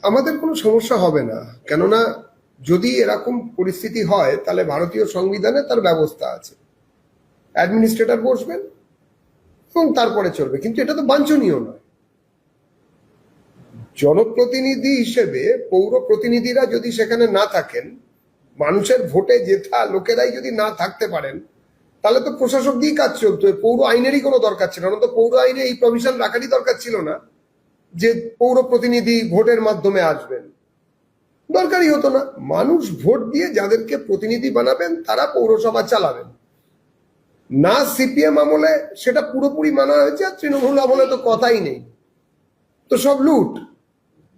আমাদের কোনো সমস্যা হবে না, কেননা যদি এরকম পরিস্থিতি হয় তাহলে ভারতীয় সংবিধানে তার ব্যবস্থা আছে, অ্যাডমিনিস্ট্রেটর বসবেন এবং তারপরে চলবে। কিন্তু এটা তো বাঞ্ছনীয় নয়। জনপ্রতিনিধি হিসেবে পৌর প্রতিনিধিরা যদি সেখানে না থাকেন, মানুষের ভোটে জেতা লোকেরাই যদি না থাকতে পারেন, তাহলে তো প্রশাসক দিয়ে কাজ চলতো। পৌর আইনেরই কোনো দরকার ছিল না। তো পৌর আইনে এই প্রভিশন রাখারই দরকার ছিল না যে পৌর প্রতিনিধি ভোটের মাধ্যমে আসবেন, দরকারই হতো না। মানুষ ভোট দিয়ে যাদেরকে প্রতিনিধি বানাবেন তারা পৌরসভা চালাবেন। না সিপিএম আমলে সেটা পুরোপুরি মানা হয়েছে, আর তৃণমূল আমলে তো কথাই নেই। তো সব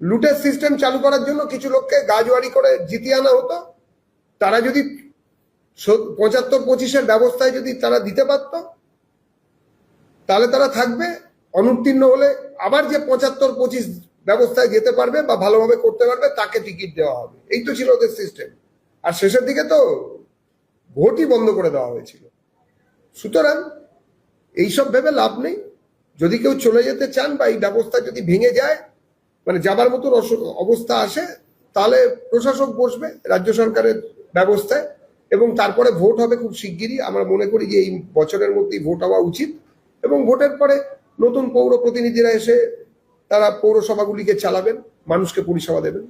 লুটের সিস্টেম চালু করার জন্য কিছু লোককে গাজওয়ারি করে জিতিয়ে আনা হতো। তারা যদি 75-25-এর ব্যবস্থায় যদি তারা দিতে পারত, তাহলে তারা থাকবে। অনুত্তীর্ণ হলে আবার যে 75-25 ব্যবস্থায় যেতে পারবে বা ভালোভাবে করতে পারবে তাকে টিকিট দেওয়া হবে। এই তো ছিল ওদের সিস্টেম। আর শেষের দিকে তো ভোটই বন্ধ করে দেওয়া হয়েছিল। সুতরাং এইসব ভেবে লাভ নেই। যদি কেউ চলে যেতে চান বা এই ব্যবস্থা যদি ভেঙে যায়, মানে যাবার মতো অবস্থা আসে, তাহলে প্রশাসক বসবে রাজ্য সরকারের ব্যবস্থায় এবং তারপরে ভোট হবে খুব শিগগিরই। আমরা মনে করি যে এই বছরের মধ্যেই ভোট হওয়া উচিত, এবং ভোটের পরে নতুন পৌর প্রতিনিধিরা এসে তারা পৌরসভাগুলিকে চালাবেন, মানুষকে পরিষেবা দেবেন।